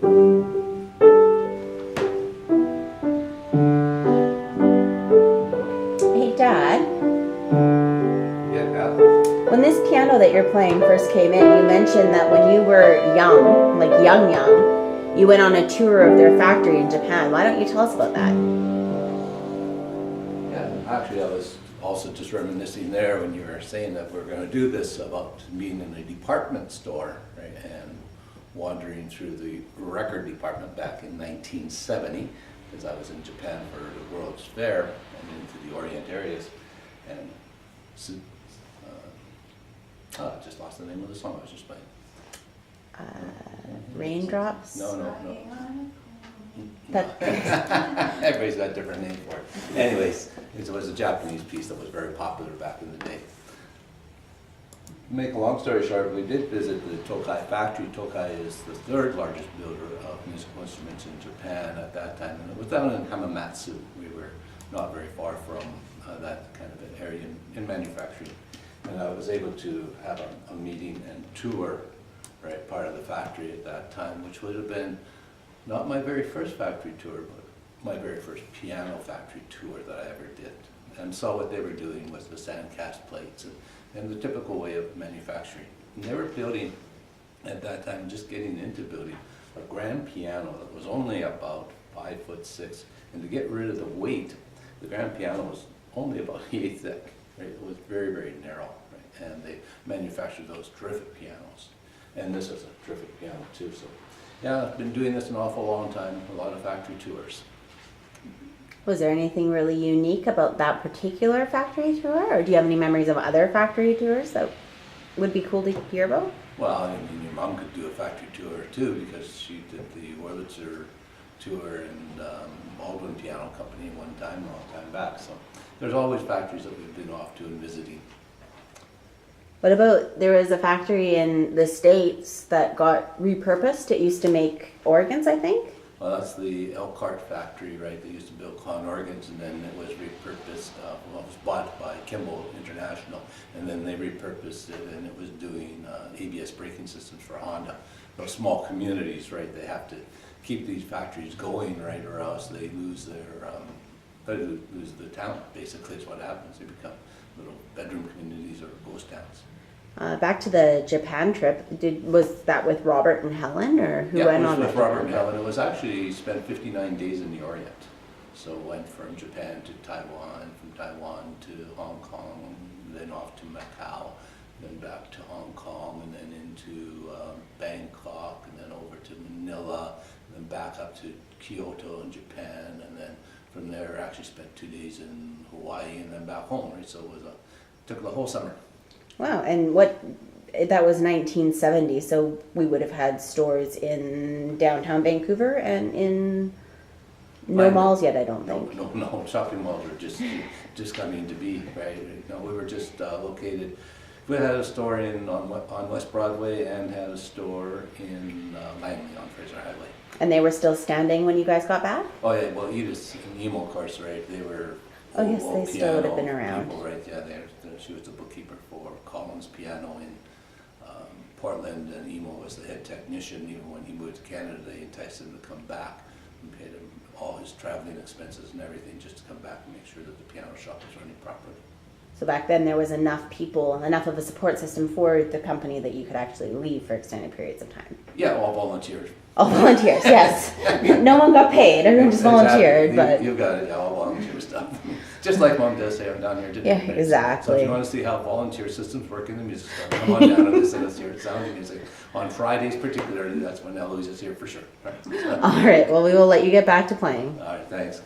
Hey, Dad. Yeah. When this piano that you're playing first came in, you mentioned that when you were young, like young, you went on a tour of their factory in Japan. Why don't you tell us about that? Yeah, actually, I was also just reminiscing there when you were saying that we're going to do this about being in a department store, right, and wandering through the record department back in 1970, because I was in Japan for the World's Fair and into the Orient areas, and I just lost the name of the song I was just playing. Raindrops? No. That, Everybody's got a different name for it. Anyways, it was a Japanese piece that was very popular back in the day. Make a long story short, we did visit the Tokai factory. Tokai is the third largest builder of musical instruments in Japan at that time, and it was down in Hamamatsu. We were not very far from that kind of an area in manufacturing. And I was able to have a meeting and tour, right, part of the factory at that time, which would have been not my very first factory tour, but my very first piano factory tour that I ever did. And saw what they were doing with the sand cast plates and the typical way of manufacturing. And they were building, at that time, just getting into building a grand piano that was only about 5'6", and to get rid of the weight, the grand piano was only about yay thick. Right? It was very, very narrow, right? And they manufactured those terrific pianos. And this is a terrific piano too. So, yeah, I've been doing this an awful long time, a lot of factory tours. was there anything really unique about that particular factory tour, or do you have any memories of other factory tours that would be cool to hear about? Well, I mean, your mom could do a factory tour too, because she did the Wurlitzer tour and Baldwin Piano Company one time, a long time back. So there's always factories that we've been off to and visiting. What about, there was a factory in the States that got repurposed. It used to make organs, I think. Well, that's the Elkhart factory, right? They used to build Conn organs, and then it was repurposed. Well, it was bought by Kimball International, and then they repurposed it, and it was doing ABS braking systems for Honda. Those small communities, right? They have to keep these factories going, right, or else they lose their lose the talent. Basically, is what happens. They become little bedroom communities or ghost towns. Back to the Japan trip, was that with Robert and Helen, or who went on it was with the Robert Japan and trip? Helen. It was actually spent 59 days in the Orient. So went from Japan to Taiwan, from Taiwan to Hong Kong, then off to Macau, then back to Hong Kong, and then into Bangkok, and then over to Manila, and then back up to Kyoto in Japan, and then from there actually spent 2 days in Hawaii, and then back home. Right, so it was took the whole summer. Wow, and that was 1970, so we would have had stores in downtown Vancouver and in no malls yet, I don't think. No, shopping malls were just coming to be, right? No, we were just located. We had a store on West Broadway and had a store in Langley on Fraser Highway. And they were still standing when you guys got back? Oh yeah, well Edith and Emo, of course, right? They were. Oh yes, they still would have been around. People, right? Yeah, she was the bookkeeper for Collins Piano in Portland, and Emo was the head technician. Even when he moved to Canada, they enticed him to come back and paid him all his traveling expenses and everything just to come back and make sure that the piano shop was running properly. So back then there was enough people, enough of a support system for the company that you could actually leave for extended periods of time. Yeah, all volunteers. All volunteers, yes. No one got paid, everyone just volunteered, but... You got it, yeah, all volunteer stuff. Just like Mom does say, I'm down here today. Yeah, exactly. So if you want to see how volunteer systems work in the music store, come on down and visit us here at Sounding Music. On Fridays particularly, that's when Eloise is here for sure. All right, All right, well, we will let you get back to playing. all right, thanks.